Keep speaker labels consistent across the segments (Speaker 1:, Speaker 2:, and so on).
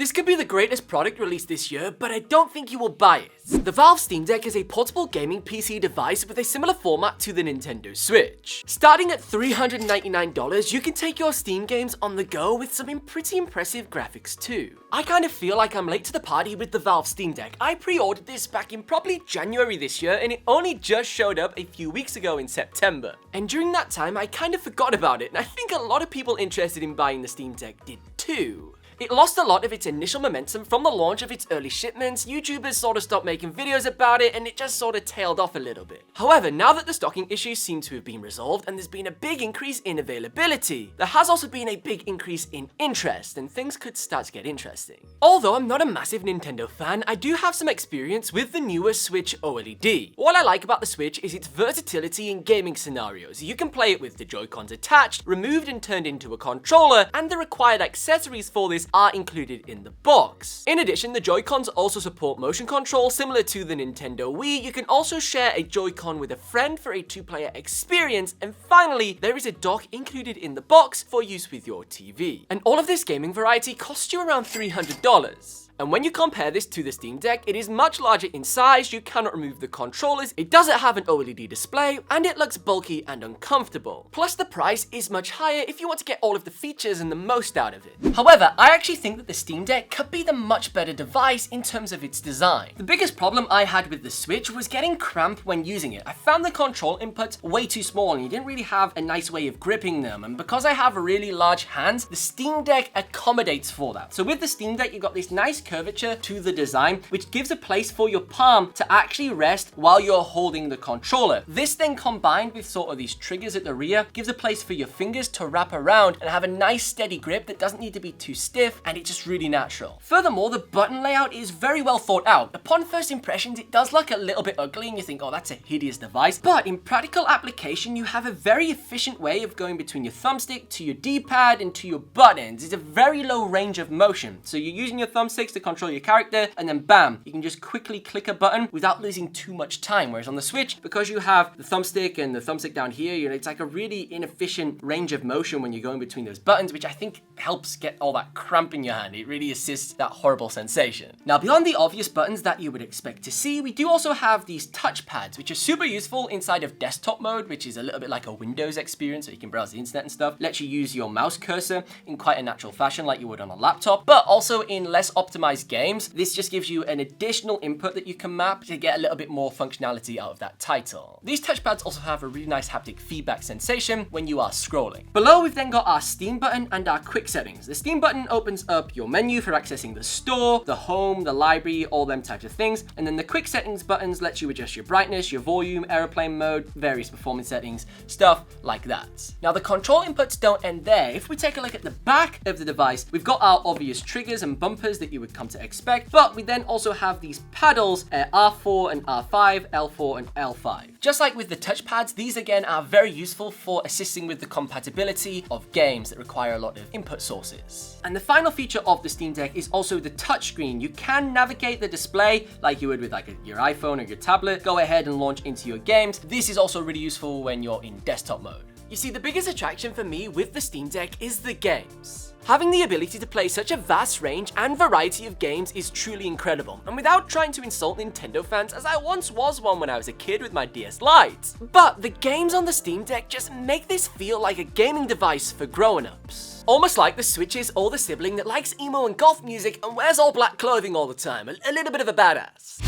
Speaker 1: This could be the greatest product released this year, but I don't think you will buy it. The Valve Steam Deck is a portable gaming PC device with a similar format to the Nintendo Switch. Starting at $399, you can take your Steam games on the go with some pretty impressive graphics too. I kind of feel like I'm late to the party with the Valve Steam Deck. I pre-ordered this back in probably January this year, and it only just showed up a few weeks ago in September. And during that time, I kind of forgot about it, and I think a lot of people interested in buying the Steam Deck did too. It lost a lot of its initial momentum from the launch of its early shipments. YouTubers sort of stopped making videos about it, and it just sort of tailed off a little bit. However, now that the stocking issues seem to have been resolved and there's been a big increase in availability, there has also been a big increase in interest, and things could start to get interesting. Although I'm not a massive Nintendo fan, I do have some experience with the newer Switch OLED. What I like about the Switch is its versatility in gaming scenarios. You can play it with the Joy-Cons attached, removed and turned into a controller, and the required accessories for this are included in the box. In addition, the Joy-Cons also support motion control similar to the Nintendo Wii. You can also share a Joy-Con with a friend for a two-player experience, and finally, there is a dock included in the box for use with your TV. And all of this gaming variety costs you around $300. And when you compare this to the Steam Deck, it is much larger in size, you cannot remove the controllers, it doesn't have an OLED display, and it looks bulky and uncomfortable. Plus the price is much higher if you want to get all of the features and the most out of it. However, I actually think that the Steam Deck could be the much better device in terms of its design. The biggest problem I had with the Switch was getting cramped when using it. I found the control inputs way too small and you didn't really have a nice way of gripping them, and because I have really large hands, the Steam Deck accommodates for that. So with the Steam Deck, you've got this nice curvature to the design, which gives a place for your palm to actually rest while you're holding the controller. This then combined with sort of these triggers at the rear gives a place for your fingers to wrap around and have a nice steady grip that doesn't need to be too stiff, and it's just really natural. Furthermore, the button layout is very well thought out. Upon first impressions, it does look a little bit ugly and you think, oh, that's a hideous device, but in practical application, you have a very efficient way of going between your thumbstick to your D-pad and to your buttons. It's a very low range of motion. So you're using your thumbsticks to control your character, and then bam, you can just quickly click a button without losing too much time. Whereas on the Switch, because you have the thumbstick and the thumbstick down here, you know, it's like a really inefficient range of motion when you're going between those buttons, which I think helps get all that cramp in your hand. It really assists that horrible sensation. Now, beyond the obvious buttons that you would expect to see, we do also have these touch pads, which are super useful inside of desktop mode, which is a little bit like a Windows experience, so you can browse the internet and stuff. Lets you use your mouse cursor in quite a natural fashion like you would on a laptop, but also in less optimized games, this just gives you an additional input that you can map to get a little bit more functionality out of that title. These touchpads also have a really nice haptic feedback sensation when you are scrolling. Below, we've then got our Steam button and our quick settings. The Steam button opens up your menu for accessing the store, the home, the library, all them types of things, and then the quick settings buttons lets you adjust your brightness, your volume, airplane mode, various performance settings, stuff like that. Now, the control inputs don't end there. If we take a look at the back of the device, we've got our obvious triggers and bumpers that you would come to expect, but we then also have these paddles, R4 and R5, L4 and L5. Just like with the touchpads, these again are very useful for assisting with the compatibility of games that require a lot of input sources. And the final feature of the Steam Deck is also the touchscreen. You can navigate the display like you would with like your iPhone or your tablet, go ahead and launch into your games. This is also really useful when you're in desktop mode. You see, the biggest attraction for me with the Steam Deck is the games. Having the ability to play such a vast range and variety of games is truly incredible, and without trying to insult Nintendo fans, as I once was one when I was a kid with my DS Lite. But the games on the Steam Deck just make this feel like a gaming device for grown-ups. Almost like the Switch is older sibling that likes emo and goth music and wears all black clothing all the time, a little bit of a badass.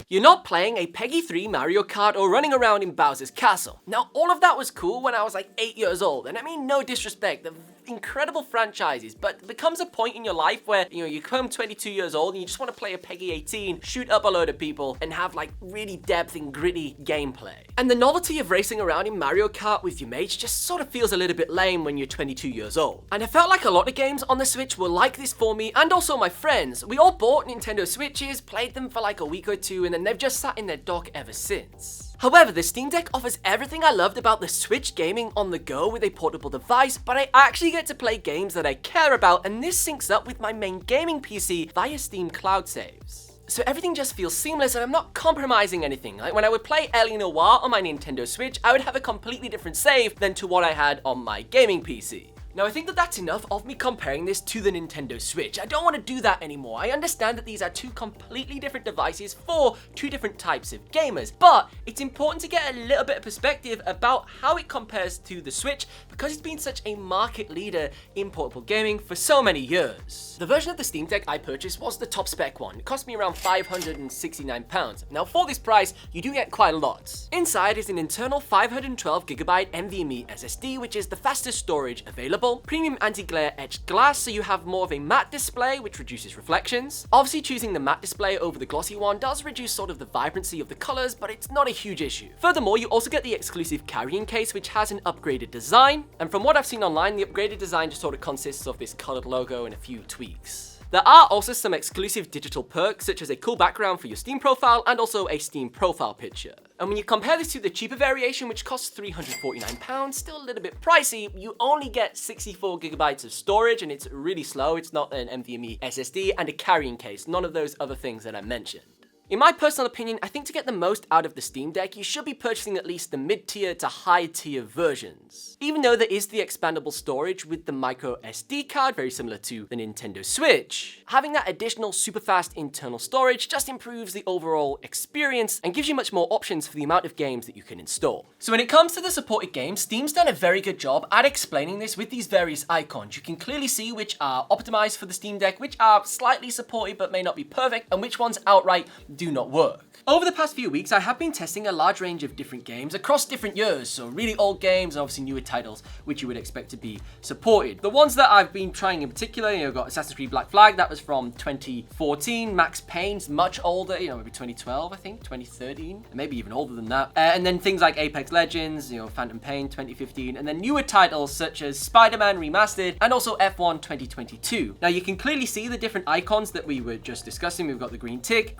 Speaker 1: You're not playing a Peggy 3 Mario Kart or running around in Bowser's Castle. Now, all of that was cool when I was like 8 years old, and I mean no disrespect, the incredible franchises, but there becomes a point in your life where, you know, you come 22 years old and you just want to play a Peggy 18, shoot up a load of people, and have like really depth and gritty gameplay. And the novelty of racing around in Mario Kart with your mates just sort of feels a little bit lame when you're 22 years old. And I felt like a lot of games on the Switch were like this for me and also my friends. We all bought Nintendo Switches, played them for like a week or two, and then they've just sat in their dock ever since. However, the Steam Deck offers everything I loved about the Switch gaming on the go with a portable device, but I actually get to play games that I care about, and this syncs up with my main gaming PC via Steam Cloud Saves. So everything just feels seamless and I'm not compromising anything. Like when I would play Alien Noir on my Nintendo Switch, I would have a completely different save than to what I had on my gaming PC. Now I think that that's enough of me comparing this to the Nintendo Switch. I don't want to do that anymore. I understand that these are two completely different devices for two different types of gamers, but it's important to get a little bit of perspective about how it compares to the Switch because it's been such a market leader in portable gaming for so many years. The version of the Steam Deck I purchased was the top spec one. It cost me around £569. Now for this price, you do get quite a lot. Inside is an internal 512GB NVMe SSD, which is the fastest storage available. Premium anti-glare etched glass, so you have more of a matte display, which reduces reflections. Obviously, choosing the matte display over the glossy one does reduce sort of the vibrancy of the colors, but it's not a huge issue. Furthermore, you also get the exclusive carrying case, which has an upgraded design. And from what I've seen online, the upgraded design just sort of consists of this colored logo and a few tweaks. There are also some exclusive digital perks, such as a cool background for your Steam profile and also a Steam profile picture. And when you compare this to the cheaper variation, which costs £349, still a little bit pricey, you only get 64GB of storage and it's really slow. It's not an NVMe SSD and a carrying case, none of those other things that I mentioned. In my personal opinion, I think to get the most out of the Steam Deck, you should be purchasing at least the mid-tier to high-tier versions. Even though there is the expandable storage with the micro SD card, very similar to the Nintendo Switch, having that additional super fast internal storage just improves the overall experience and gives you much more options for the amount of games that you can install. So when it comes to the supported games, Steam's done a very good job at explaining this with these various icons. You can clearly see which are optimized for the Steam Deck, which are slightly supported but may not be perfect, and which ones outright do not work. Over the past few weeks, I have been testing a large range of different games across different years, so really old games and obviously newer titles, which you would expect to be supported. The ones that I've been trying in particular, got Assassin's Creed Black Flag, that was from 2014, Max Payne's much older, maybe 2012, I think, 2013, maybe even older than that. And then things like Apex Legends, Phantom Pain 2015, and then newer titles such as Spider-Man Remastered and also F1 2022. Now you can clearly see the different icons that we were just discussing. We've got the green tick,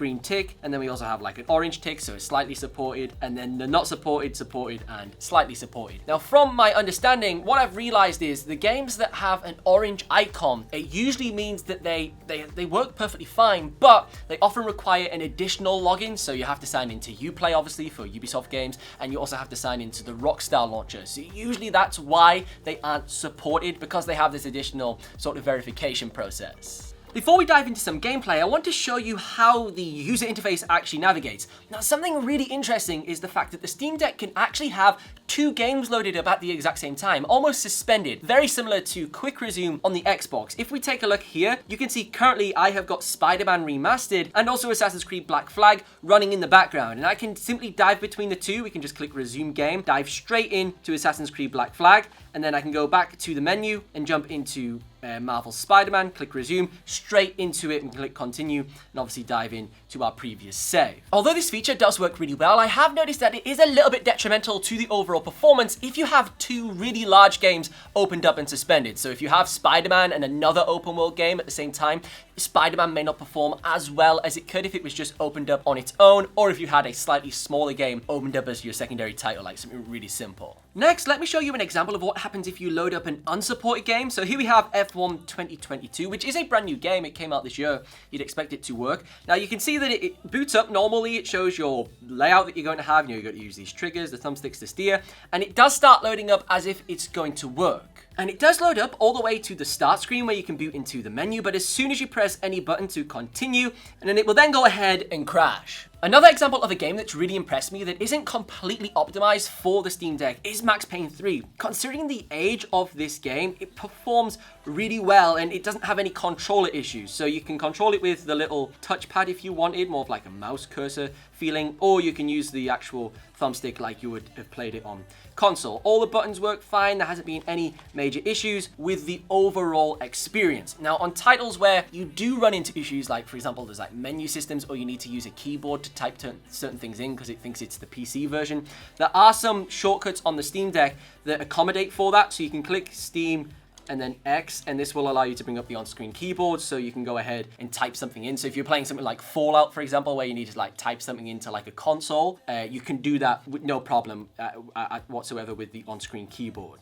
Speaker 1: and then we also have like an orange tick, so it's slightly supported, and then the not supported, supported, and slightly supported. Now, from my understanding, what I've realized is the games that have an orange icon, it usually means that they work perfectly fine, but they often require an additional login, so you have to sign into Uplay, obviously, for Ubisoft games, and you also have to sign into the Rockstar launcher. So usually that's why they aren't supported, because they have this additional sort of verification process. Before we dive into some gameplay, I want to show you how the user interface actually navigates. Now, something really interesting is the fact that the Steam Deck can actually have two games loaded up at the exact same time, almost suspended, very similar to Quick Resume on the Xbox. If we take a look here, you can see currently I have got Spider-Man Remastered and also Assassin's Creed Black Flag running in the background, and I can simply dive between the two. We can just click Resume Game, dive straight into Assassin's Creed Black Flag, and then I can go back to the menu and jump into Marvel Spider-Man, click Resume, straight into it and click Continue, and obviously dive in to our previous save. Although this feature does work really well, I have noticed that it is a little bit detrimental to the overall performance if you have two really large games opened up and suspended. So if you have Spider-Man and another open world game at the same time, Spider-Man may not perform as well as it could if it was just opened up on its own, or if you had a slightly smaller game opened up as your secondary title, like something really simple. Next, let me show you an example of what happens if you load up an unsupported game. So here we have F1 2022, which is a brand new game. It came out this year. You'd expect it to work. Now you can see that it boots up normally. It shows your layout that you're going to have. You've got to use these triggers, the thumbsticks to steer, and it does start loading up as if it's going to work. And it does load up all the way to the start screen where you can boot into the menu, but as soon as you press any button to continue, and then it will then go ahead and crash. Another example of a game that's really impressed me that isn't completely optimized for the Steam Deck is Max Payne 3. Considering the age of this game, it performs really well and it doesn't have any controller issues. So you can control it with the little touchpad if you wanted, more of like a mouse cursor feeling, or you can use the actual thumbstick like you would have played it on console. All the buttons work fine. There hasn't been any major issues with the overall experience. Now, on titles where you do run into issues, like for example, there's like menu systems, or you need to use a keyboard to type certain things in because it thinks it's the PC version, there are some shortcuts on the Steam Deck that accommodate for that. So you can click Steam and then X, and this will allow you to bring up the on-screen keyboard so you can go ahead and type something in. So if you're playing something like Fallout, for example, where you need to like type something into like a console, you can do that with no problem whatsoever with the on-screen keyboard.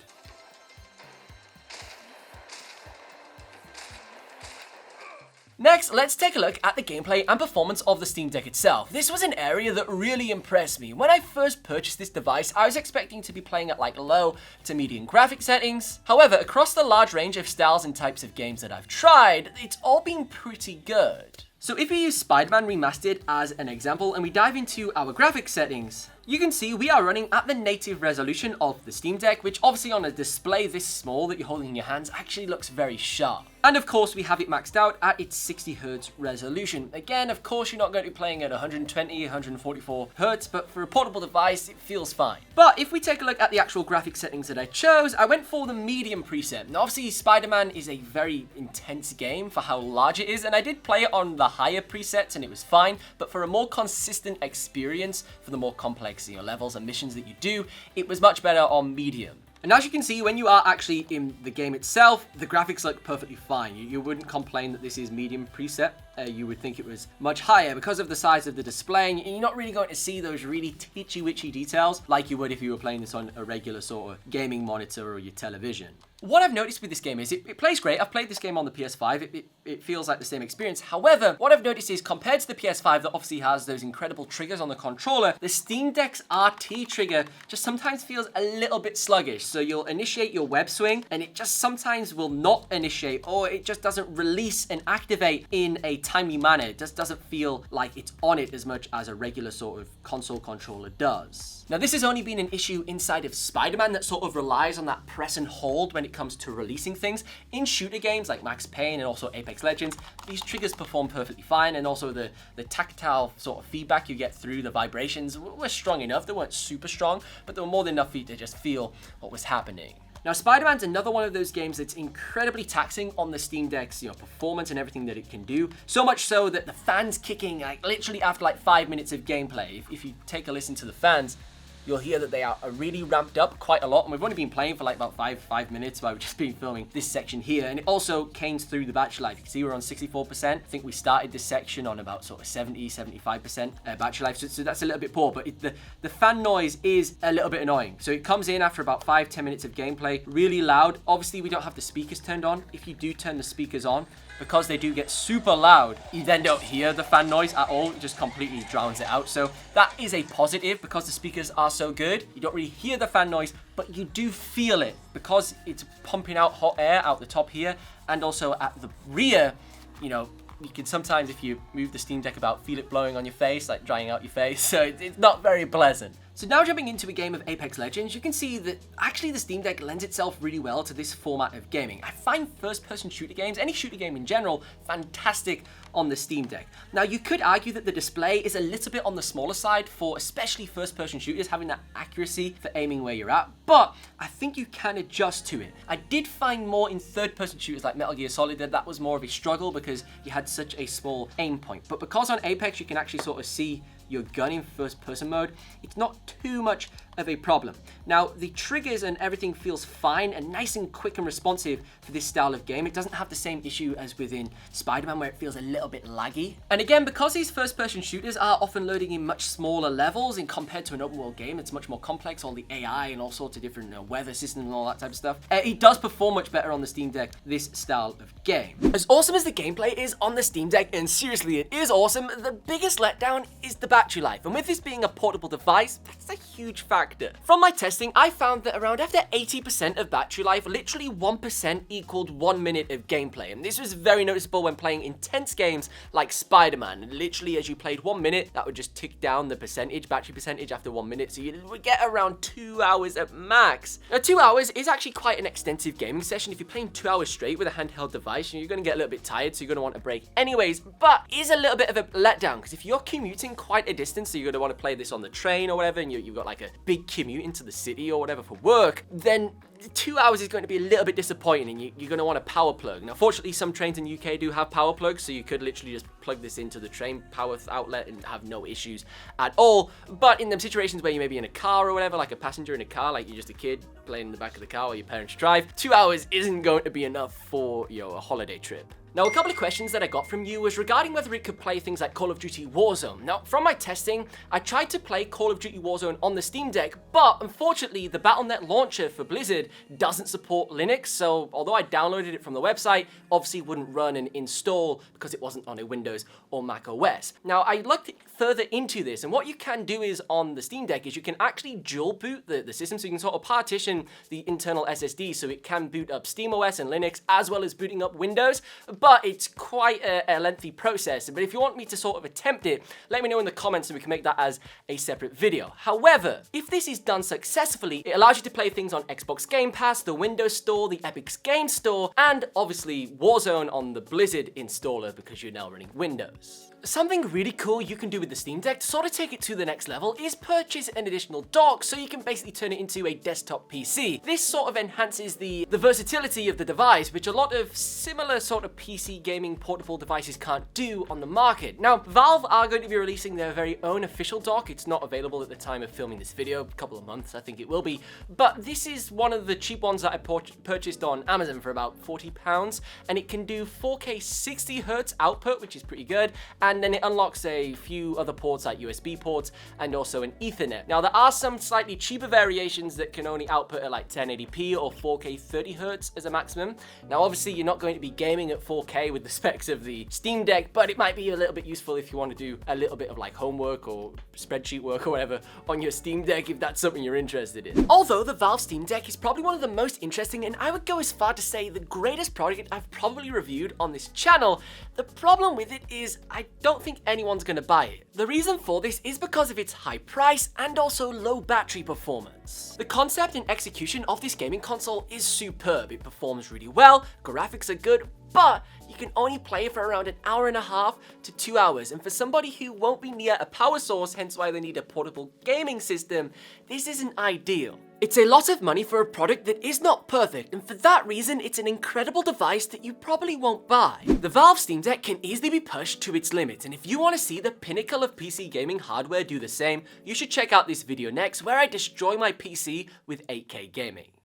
Speaker 1: Next, let's take a look at the gameplay and performance of the Steam Deck itself. This was an area that really impressed me. When I first purchased this device, I was expecting to be playing at like low to medium graphic settings. However, across the large range of styles and types of games that I've tried, it's all been pretty good. So if we use Spider-Man Remastered as an example and we dive into our graphics settings, you can see we are running at the native resolution of the Steam Deck, which obviously on a display this small that you're holding in your hands actually looks very sharp. And of course, we have it maxed out at its 60Hz resolution. Again, of course, you're not going to be playing at 120, 144 Hz, but for a portable device, it feels fine. But if we take a look at the actual graphic settings that I chose, I went for the medium preset. Now, obviously, Spider-Man is a very intense game for how large it is, and I did play it on the higher presets, and it was fine. But for a more consistent experience, for the more complex levels and missions that you do, it was much better on medium. And as you can see, when you are actually in the game itself, the graphics look perfectly fine. You wouldn't complain that this is medium preset. You would think it was much higher because of the size of the display, and you're not really going to see those really titchy-witchy details like you would if you were playing this on a regular sort of gaming monitor or your television. What I've noticed with this game is it plays great. I've played this game on the PS5. It feels like the same experience. However, what I've noticed is compared to the PS5 that obviously has those incredible triggers on the controller, the Steam Deck's RT trigger just sometimes feels a little bit sluggish. So you'll initiate your web swing and it just sometimes will not initiate, or it just doesn't release and activate in a timely manner. It just doesn't feel like it's on it as much as a regular sort of console controller does. Now, this has only been an issue inside of Spider-Man that sort of relies on that press and hold when it comes to releasing things. In shooter games like Max Payne and also Apex Legends, these triggers perform perfectly fine, and also the tactile sort of feedback you get through the vibrations were strong enough. They weren't super strong, but they were more than enough for you to just feel what was happening. Now, Spider-Man's another one of those games that's incredibly taxing on the Steam Deck's performance and everything that it can do. So much so that the fans kicking like literally after like 5 minutes of gameplay. If you take a listen to the fans, you'll hear that they are really ramped up quite a lot, and we've only been playing for like about five minutes while we've just been filming this section here, and it also came through the battery life. You can see we're on 64%. I think we started this section on about sort of 70-75% battery life, so that's a little bit poor, but the fan noise is a little bit annoying. So it comes in after about 5-10 minutes of gameplay, really loud. Obviously, we don't have the speakers turned on. If you do turn the speakers on, because they do get super loud, you then don't hear the fan noise at all. It just completely drowns it out. So that is a positive because the speakers are so good. You don't really hear the fan noise, but you do feel it because it's pumping out hot air out the top here, and also at the rear, you can sometimes, if you move the Steam Deck about, feel it blowing on your face, like drying out your face. So it's not very pleasant. So now jumping into a game of Apex Legends, you can see that actually the Steam Deck lends itself really well to this format of gaming. I find first-person shooter games, any shooter game in general, fantastic on the Steam Deck. Now, you could argue that the display is a little bit on the smaller side for especially first-person shooters, having that accuracy for aiming where you're at, but I think you can adjust to it. I did find more in third-person shooters like Metal Gear Solid that was more of a struggle because you had such a small aim point. But because on Apex you can actually sort of see your gun in first person mode, it's not too much of a problem. Now, the triggers and everything feels fine and nice and quick and responsive for this style of game. It doesn't have the same issue as within Spider-Man where it feels a little bit laggy. And again, because these first-person shooters are often loading in much smaller levels and compared to an open-world game, it's much more complex, all the AI and all sorts of different weather systems and all that type of stuff. It does perform much better on the Steam Deck, this style of game. As awesome as the gameplay is on the Steam Deck, and seriously, it is awesome, the biggest letdown is the battery life. And with this being a portable device, that's a huge factor. From my testing, I found that around after 80% of battery life, literally 1% equaled 1 minute of gameplay. And this was very noticeable when playing intense games like Spider-Man. Literally, as you played 1 minute, that would just tick down the battery percentage after 1 minute. So you would get around 2 hours at max. Now, 2 hours is actually quite an extensive gaming session. If you're playing 2 hours straight with a handheld device, you're going to get a little bit tired, so you're going to want a break anyways. But it is a little bit of a letdown because if you're commuting quite a distance, so you're going to want to play this on the train or whatever, and you've got like a big commute into the city or whatever for work, then 2 hours is going to be a little bit disappointing, and you're going to want a power plug. Now, fortunately, some trains in UK do have power plugs, so you could literally just plug this into the train power outlet and have no issues at all. But in them situations where you may be in a car or whatever, like a passenger in a car, like you're just a kid playing in the back of the car while your parents drive, 2 hours isn't going to be enough for a holiday trip. Now, a couple of questions that I got from you was regarding whether it could play things like Call of Duty Warzone. Now, from my testing, I tried to play Call of Duty Warzone on the Steam Deck, but unfortunately, the Battle.net launcher for Blizzard doesn't support Linux, so although I downloaded it from the website, obviously it wouldn't run and install because it wasn't on a Windows or Mac OS. Now, I looked further into this, and what you can do is on the Steam Deck is you can actually dual boot the system, so you can sort of partition the internal SSD so it can boot up SteamOS and Linux as well as booting up Windows, but it's quite a lengthy process. But if you want me to sort of attempt it, let me know in the comments and we can make that as a separate video. However, if this is done successfully, it allows you to play things on Xbox Game Pass, the Windows Store, the Epic's Game Store, and obviously Warzone on the Blizzard installer because you're now running Windows. Something really cool you can do with the Steam Deck to sort of take it to the next level is purchase an additional dock so you can basically turn it into a desktop PC. This sort of enhances the versatility of the device, which a lot of similar sort of PC gaming portable devices can't do on the market. Now, Valve are going to be releasing their very own official dock. It's not available at the time of filming this video, a couple of months I think it will be, but this is one of the cheap ones that I purchased on Amazon for about £40, and it can do 4K 60Hz output, which is pretty good, and then it unlocks a few other ports like USB ports and also an Ethernet. Now, there are some slightly cheaper variations that can only output at like 1080p or 4K 30Hz as a maximum. Now, obviously, you're not going to be gaming at 4K with the specs of the Steam Deck, but it might be a little bit useful if you want to do a little bit of like homework or spreadsheet work or whatever on your Steam Deck if that's something you're interested in. Although the Valve Steam Deck is probably one of the most interesting, and I would go as far to say the greatest product I've probably reviewed on this channel, the problem with it is I don't think anyone's gonna buy it. The reason for this is because of its high price and also low battery performance. The concept and execution of this gaming console is superb. It performs really well, graphics are good, but you can only play it for around an hour and a half to 2 hours, and for somebody who won't be near a power source, hence why they need a portable gaming system, this isn't ideal. It's a lot of money for a product that is not perfect, and for that reason, it's an incredible device that you probably won't buy. The Valve Steam Deck can easily be pushed to its limits, and if you want to see the pinnacle of PC gaming hardware do the same, you should check out this video next, where I destroy my PC with 8K gaming.